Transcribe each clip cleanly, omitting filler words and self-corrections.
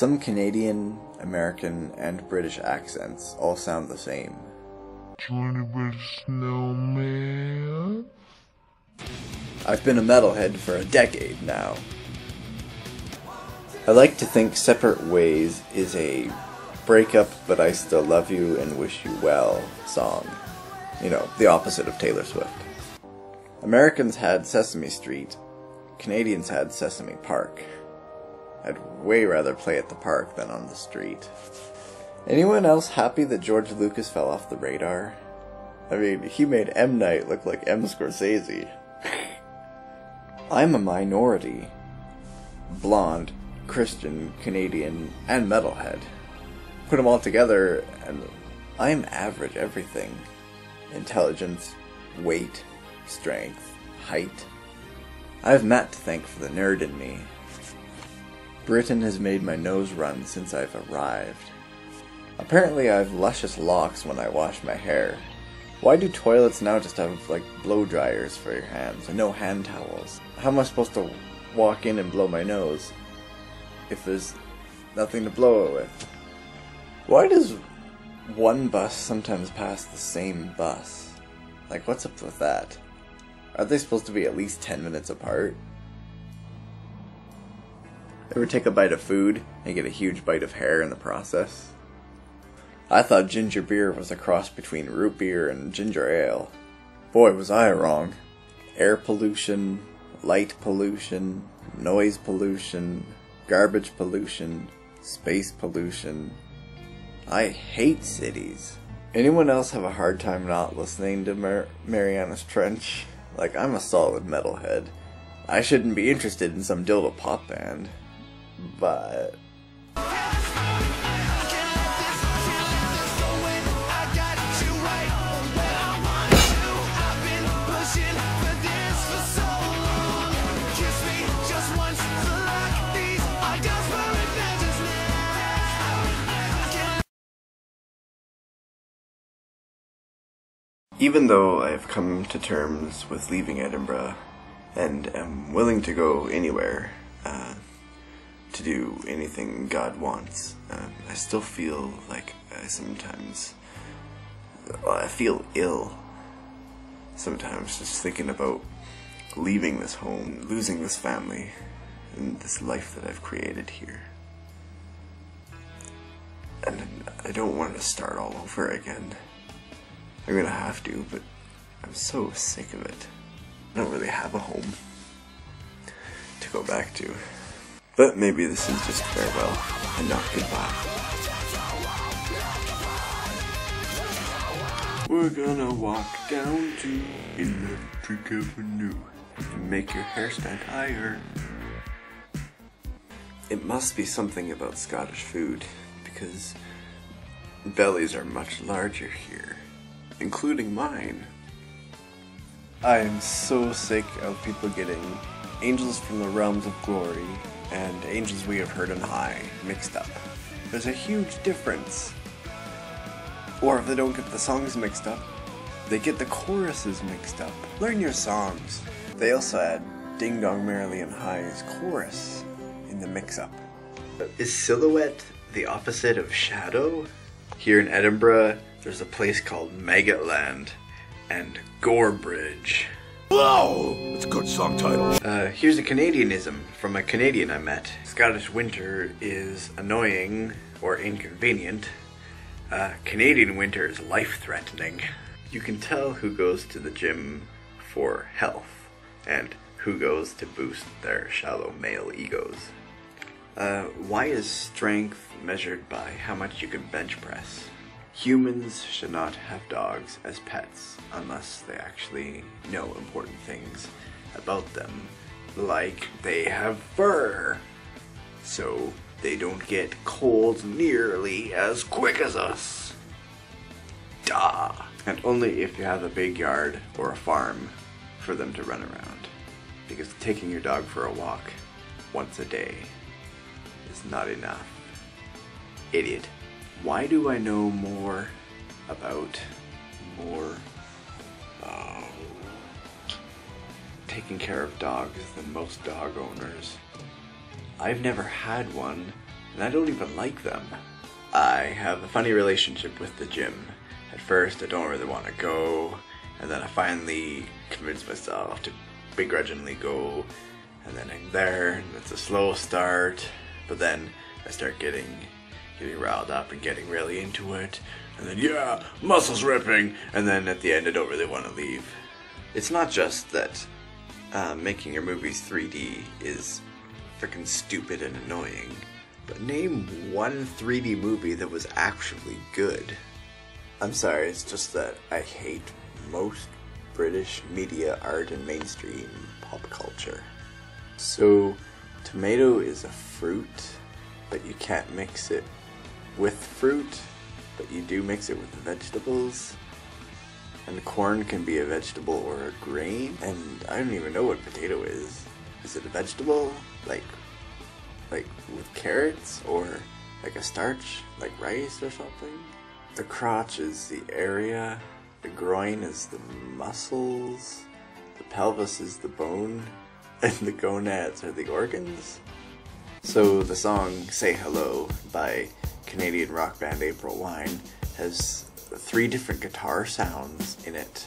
Some Canadian, American, and British accents all sound the same. Do you want to build a snowman? I've been a metalhead for a decade now. I like to think Separate Ways is a break up but I still love you and wish you well song. You know, the opposite of Taylor Swift. Americans had Sesame Street, Canadians had Sesame Park. I'd way rather play at the park than on the street. Anyone else happy that George Lucas fell off the radar? I mean, he made M. Night look like M. Scorsese. I'm a minority. Blonde, Christian, Canadian, and metalhead. Put them all together, and I'm average everything. Intelligence, weight, strength, height. I have Matt to thank for the nerd in me. Britain has made my nose run since I've arrived. Apparently I have luscious locks when I wash my hair. Why do toilets now just have, like, blow dryers for your hands and no hand towels? How am I supposed to walk in and blow my nose if there's nothing to blow it with? Why does one bus sometimes pass the same bus? Like, what's up with that? Are they supposed to be at least 10 minutes apart? Ever take a bite of food and get a huge bite of hair in the process? I thought ginger beer was a cross between root beer and ginger ale. Boy, was I wrong. Air pollution, light pollution, noise pollution, garbage pollution, space pollution. I hate cities. Anyone else have a hard time not listening to Mariana's Trench? Like, I'm a solid metalhead. I shouldn't be interested in some dildo pop band. But even though I have come to terms with leaving Edinburgh and am willing to go anywhere, to do anything God wants, I still feel like I feel ill sometimes just thinking about leaving this home, losing this family, and this life that I've created here. And I don't want to start all over again. I'm gonna have to, but I'm so sick of it. I don't really have a home to go back to. But maybe this is just farewell and not goodbye. We're gonna walk down to Electric Avenue and make your hair stand higher. It must be something about Scottish food, because bellies are much larger here, including mine. I am so sick of people getting Angels from the Realms of Glory and Angels We Have Heard on High mixed up. There's a huge difference. Or if they don't get the songs mixed up, they get the choruses mixed up. Learn your songs. They also add Ding Dong Merrily and High's chorus in the mix-up. Is silhouette the opposite of shadow? Here in Edinburgh, there's a place called Maggotland and Gorebridge. Whoa! That's a good song title. Here's a Canadianism from a Canadian I met. Scottish winter is annoying or inconvenient. Canadian winter is life-threatening. You can tell who goes to the gym for health and who goes to boost their shallow male egos. Why is strength measured by how much you can bench press? Humans should not have dogs as pets unless they actually know important things about them, like they have fur, so they don't get cold nearly as quick as us. Duh. And only if you have a big yard or a farm for them to run around, because taking your dog for a walk once a day is not enough. Idiot. Why do I know more about taking care of dogs than most dog owners? I've never had one, and I don't even like them. I have a funny relationship with the gym. At first I don't really want to go, and then I finally convince myself to begrudgingly go, and then I'm there, and it's a slow start, but then I start getting riled up and getting really into it, and then yeah, muscles ripping, and then at the end I don't really want to leave. It's not just that making your movies 3D is freaking stupid and annoying, but name one 3D movie that was actually good. I'm sorry, it's just that I hate most British media, art, and mainstream pop culture. So, tomato is a fruit, but you can't mix it with fruit, but you do mix it with vegetables. And corn can be a vegetable or a grain, and I don't even know what potato is. Is it a vegetable? Like with carrots, or like a starch, like rice or something? The crotch is the area, the groin is the muscles, the pelvis is the bone, and the gonads are the organs. So the song Say Hello by Canadian rock band April Wine has 3 different guitar sounds in it.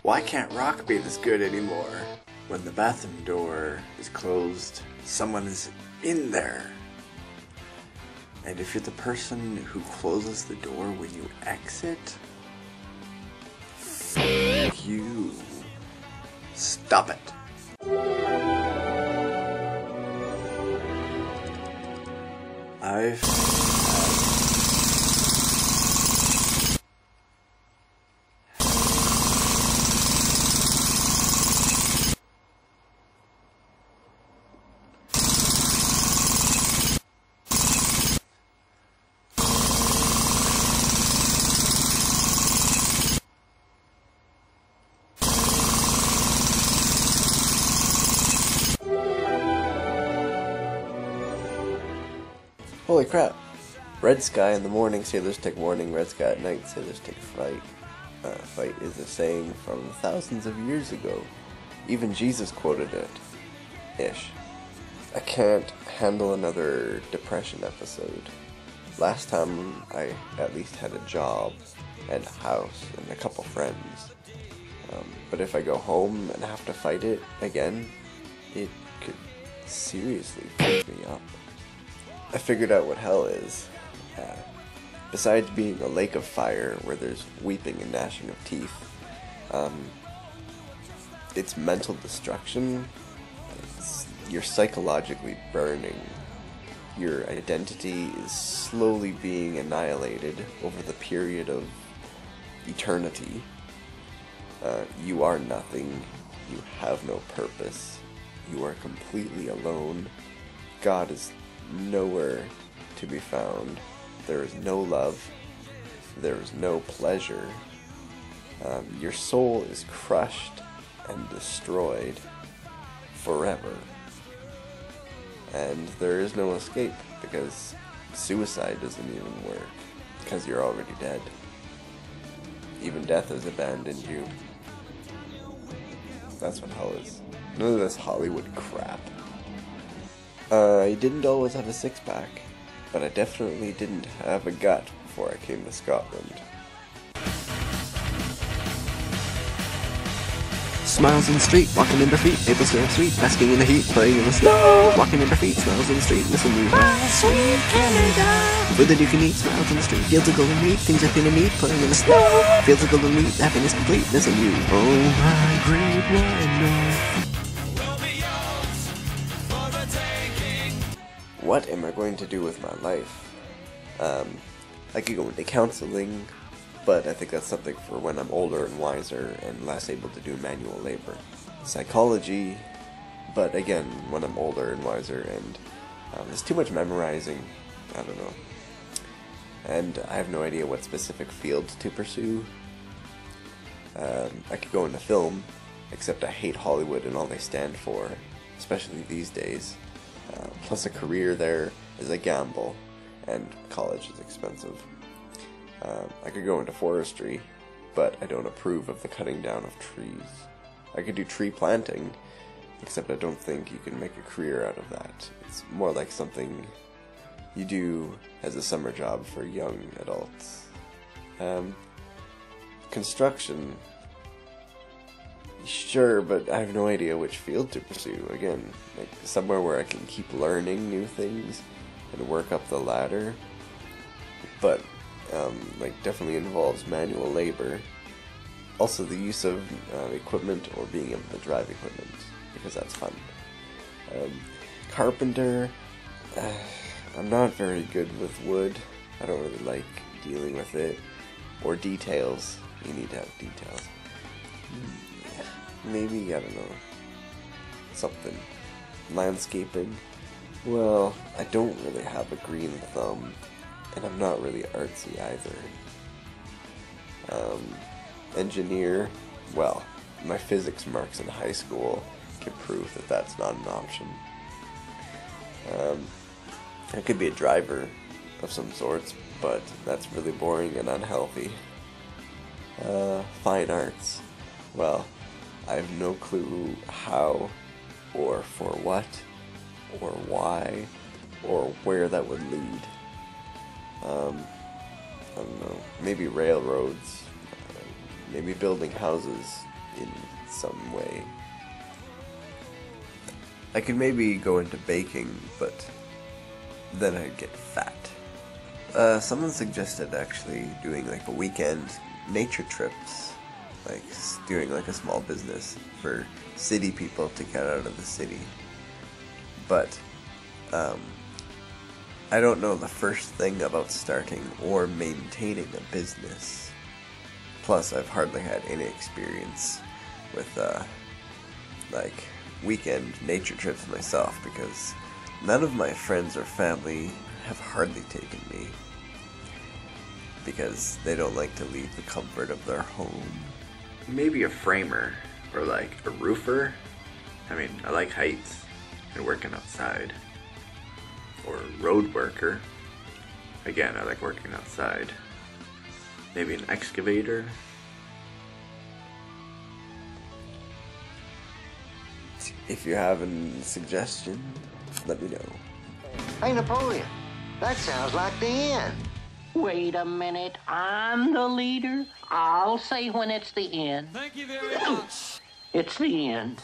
Why can't rock be this good anymore? When the bathroom door is closed, someone is in there. And if you're the person who closes the door when you exit, f*** you. Stop it. Holy crap. Red sky in the morning, sailors take warning. Red sky at night, sailors take flight. Fight is a saying from thousands of years ago. Even Jesus quoted it. Ish. I can't handle another depression episode. Last time I at least had a job and a house and a couple friends. But if I go home and have to fight it again, it could seriously fuck me up. I figured out what hell is. Besides being a lake of fire where there's weeping and gnashing of teeth, it's mental destruction. You're psychologically burning. Your identity is slowly being annihilated over the period of eternity. You are nothing. You have no purpose. You are completely alone. God is nowhere to be found. There is no love. There is no pleasure. Your soul is crushed and destroyed forever. And there is no escape, because suicide doesn't even work, because you're already dead. Even death has abandoned you. That's what hell is. None of this Hollywood crap. I didn't always have a six-pack, but I definitely didn't have a gut before I came to Scotland. Smiles in the street, walking in their feet, maple syrup sweet, basking in the heat, playing in the snow. Walking in their feet, smiles in the street, listen to my sweet Canada. Food that you can eat, smiles in the street, fields of golden wheat, things are thin and neat, playing in the snow. Fields of golden wheat, happiness complete, listen you. Oh my great white north. What am I going to do with my life? I could go into counseling, but I think that's something for when I'm older and wiser and less able to do manual labor. Psychology, but again, when I'm older and wiser and there's too much memorizing, I don't know. And I have no idea what specific field to pursue. I could go into film, except I hate Hollywood and all they stand for, especially these days. Plus a career there is a gamble, and college is expensive. I could go into forestry, but I don't approve of the cutting down of trees. I could do tree planting, except I don't think you can make a career out of that. It's more like something you do as a summer job for young adults. Construction, sure, but I have no idea which field to pursue. Again, like somewhere where I can keep learning new things and work up the ladder, but like definitely involves manual labor. Also the use of equipment, or being able to drive equipment, because that's fun. Carpenter, I'm not very good with wood. I don't really like dealing with it. Or details. You need to have details. Maybe, I don't know, something. Landscaping. Well, I don't really have a green thumb, and I'm not really artsy either. Engineer, well, my physics marks in high school can prove that that's not an option. I could be a driver of some sorts, but that's really boring and unhealthy. Fine arts, well, I have no clue how, or for what, or why, or where that would lead. I don't know, maybe railroads, maybe building houses in some way. I could maybe go into baking, but then I'd get fat. Someone suggested actually doing like a weekend nature trips, like doing like a small business for city people to get out of the city. But I don't know the first thing about starting or maintaining a business. Plus, I've hardly had any experience with like weekend nature trips myself, because none of my friends or family have hardly taken me, because they don't like to leave the comfort of their home. Maybe a framer, or like a roofer. I mean, I like heights and working outside. Or a road worker. Again, I like working outside. Maybe an excavator. If you have a suggestion, let me know. Hey, Napoleon, that sounds like the end. Wait a minute, I'm the leader. I'll say when it's the end. Thank you very much. It's the end.